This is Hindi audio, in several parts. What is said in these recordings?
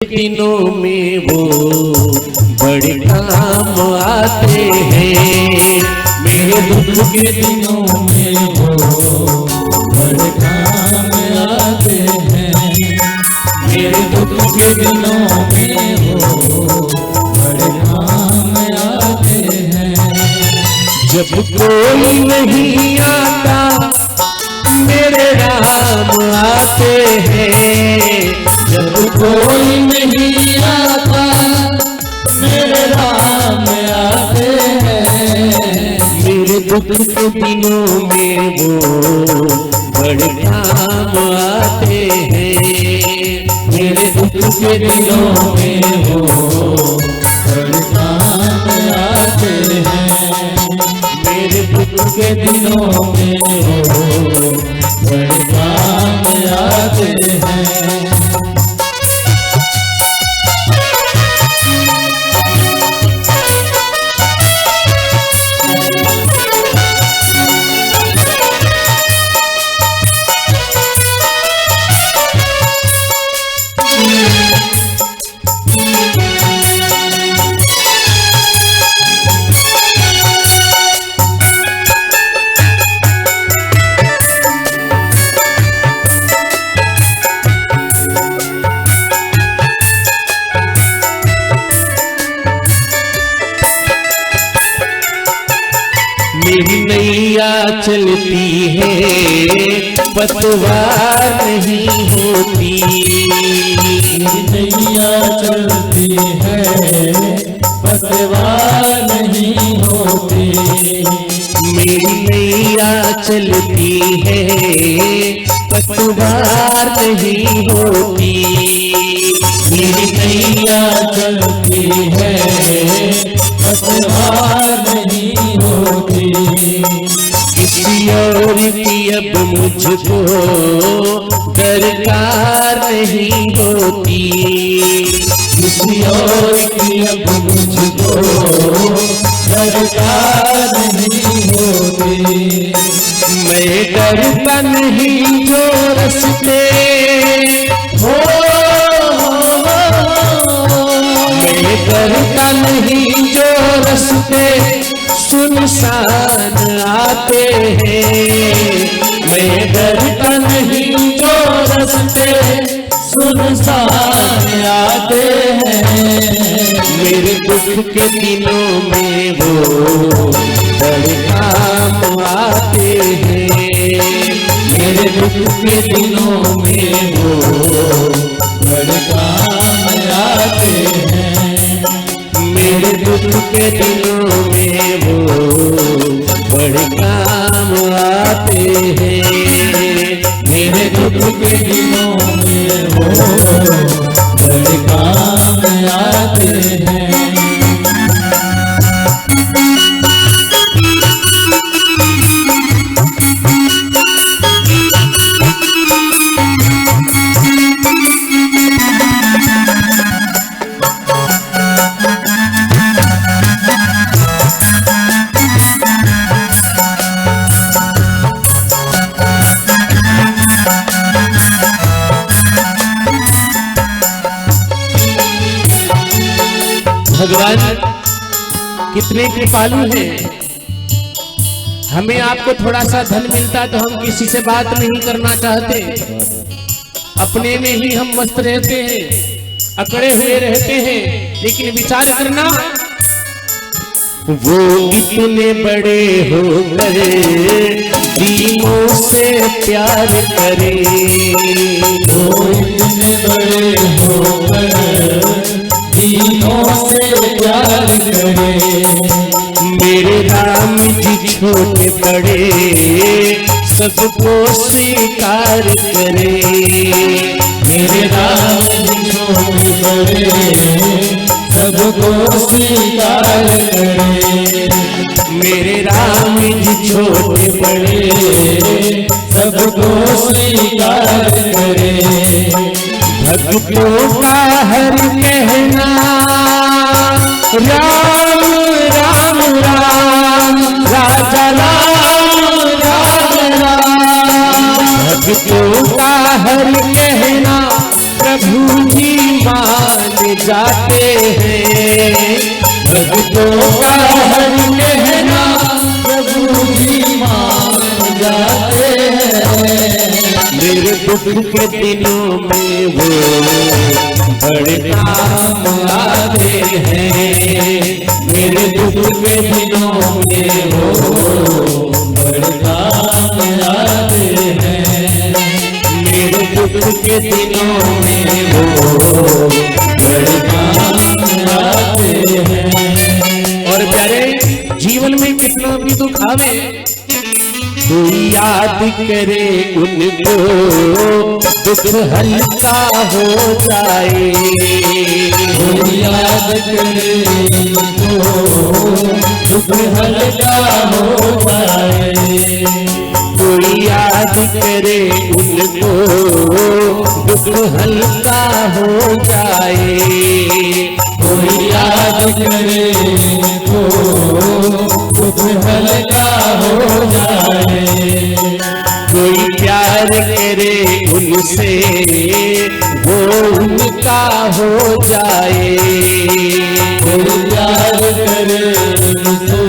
दिनों में वो बड़े काम आते हैं। मेरे दुख के दिनों में वो बड़े काम आते हैं। मेरे दुख के दिनों में वो बड़े काम आते हैं। जब कोई नहीं आता मेरे राम आते हैं। जब कोई नहीं आता मेरे राम आते हैं। मेरे दुख के दिनों में वो बड़े काम आते हैं। मेरे दुख के दिनों में वो बड़े काम आते हैं। मेरे दुख के दिनों में वो बड़े काम आते हैं। मेरी नैया चलती है पतवार नहीं होती। मेरी नैया चलती है पतवार नहीं होती। मेरी नैया चलती है पतवार नहीं होती। मेरी नैया चलती है पतवार नहीं होती। किसी और की अब मुझको दरकार नहीं होती। किसी और की अब मुझको दरकार नहीं होती। मैं डरता नहीं जो रस्ते हो, मैं डरता नहीं जो रस्ते सुनसान आते हैं। मैं डरता नहीं जो रस्ते सुनसान आते हैं। मेरे दुख के दिनों में वो बड़े काम आते हैं। मेरे दुख के दिनों में वो बड़े काम आते हैं। मेरे दुख के दिनों में वो बड़े काम आते हैं। मेरे दुख के दिनों में वो बड़े काम आते हैं। भगवान कितने कृपालु हैं। हमें आपको थोड़ा सा धन मिलता तो हम किसी से बात नहीं करना चाहते। अपने में ही हम मस्त रहते हैं, अकड़े हुए रहते हैं। लेकिन विचार करना, वो इतने बड़े होकर दीनों से प्यार करे। वो इतने बड़े होकर दीनों से प्यार करे। मेरे राम जी छोटे बड़े सबको स्वीकार करे। मेरे राम जी छोटे बड़े सबको स्वीकार करे। मेरे राम जी छोटे बड़े सबको स्वीकार करे। भक्तों का हर कहना राम राम राम, राजा राम राम राम। भक्तों का हर कहना प्रभु जी मान जाते हैं। भक्तों का हर कहना प्रभु जी मान जाते हैं। मेरे दुख के दिनों में वो बड़े काम आते हैं। मेरे दुख के दिनों में वो बड़े काम आते हैं। मेरे दुख के दिनों में वो बड़े काम आते हैं। और प्यारे जीवन में कितना भी दुख आवे, कोई याद करे उनको दुख हल्का हो जाए। कोई याद करे उनको दुख हल्का हो जाए। कोई याद करे उनको दुख हल्का हो जाए। कोई याद करे उनको दुख हल्का हो जाए। कोई प्यार करे उनसे वो उनका हो जाए। कोई प्यार करे उनको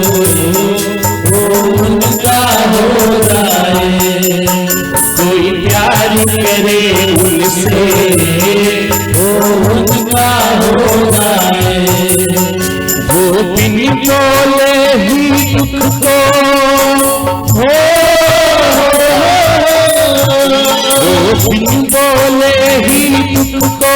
वो उनका हो जाए। कोई प्यार करे उनसे वो उनका हो जाए। वो बिन बोले ही दुख को हो, वो बिन बोले ही दुख को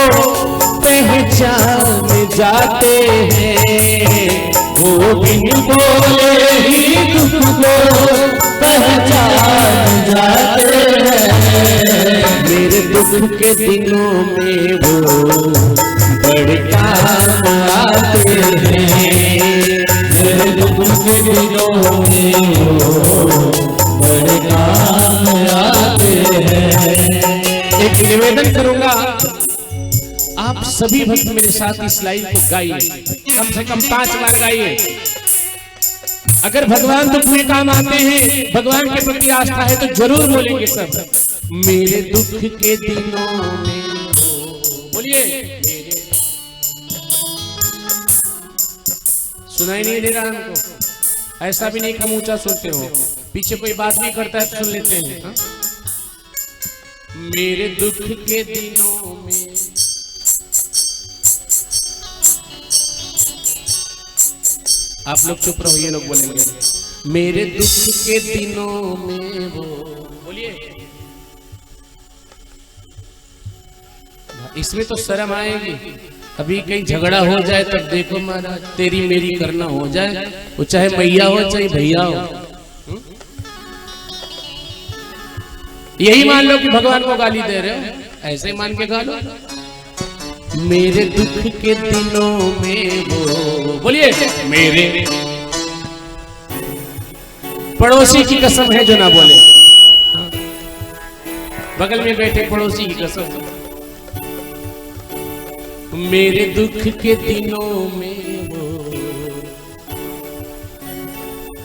पहचान जाते हैं। वो बिन बोले ही दुख को पहचान जाते हैं। मेरे दुख के दिनों में वो बड़े काम आते हैं। मेरे दुख के दिनों में वो बड़े काम आते हैं। एक निवेदन करूंगा, आप सभी भक्त मेरे साथ इस लाइन को गाइए, कम से कम 5 बार गाइए। अगर भगवान दुख में काम आते हैं, भगवान के प्रति आस्था है तो जरूर बोलेंगे सब, मेरे दुख के दिनों में हो। बोलिए। सुनाई नहीं दे रहा हमको? ऐसा भी नहीं कम ऊंचा सुनते हो, पीछे कोई बात नहीं करता है तो सुन लेते हैं। हा? मेरे दुख के दिनों में आप लोग चुप रहो, ये लोग बोलेंगे मेरे दुख के दिनों में वो। बोलिए। इसमें तो शर्म आएगी, अभी कहीं झगड़ा हो जाए तब देखो महाराज तेरी मेरी करना हो जाए, वो चाहे मैया हो चाहे भैया हो। यही मान लो कि भगवान को गाली दे रहे हो, ऐसे ही मान के गालो। मेरे दुख के दिनों में वो। बोलिए। मेरे पड़ोसी की कसम है जो ना बोले, बगल में बैठे पड़ोसी की कसम। मेरे दुख के दिनों में वो।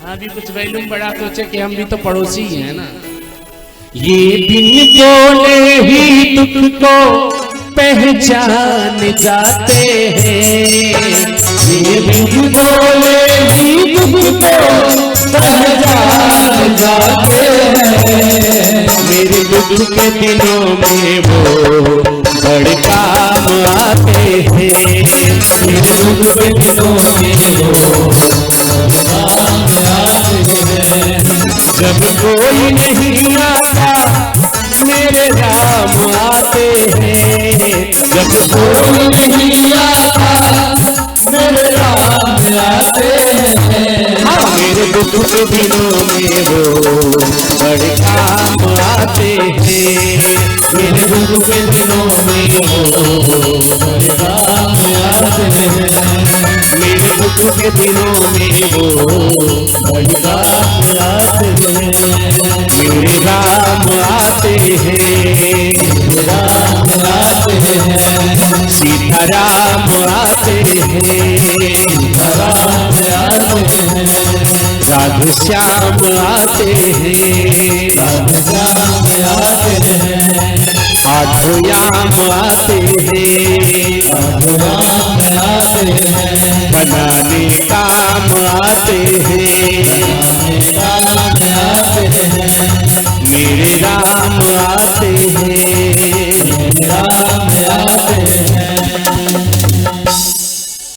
अभी कुछ वैल्यूम बड़ा सोचे कि हम भी तो पड़ोसी ही हैं ना। ये बिन बोले ही दुख को पहचान जाते हैं। ये बिन बोले ही दुख को पहचान जाते हैं। मेरे दुख के दिनों में वो बड़े काम आते हैं। मेरे दुख के दिनों में वो काम आते हैं। जब कोई नहीं आता मेरे राम आते हैं। जब कोई नहीं आता मेरे राम आते हैं। हाँ, मेरे दुख के दिनों में वो बड़े काम आते हैं। मेरे दुख के दिनों में वो बड़े काम आते हैं। मेरे दुख के दिनों में वो बड़े काम आते हैं। मेरे राम आते हैं। राम आते हैं। सीताराम आते हैं। राम आते हैं। राधे श्याम आते हैं। राम आते हैं। आठों याम आते हैं। राम हैं, बनाने काम आते हैं, काम आते हैं, मेरे राम आते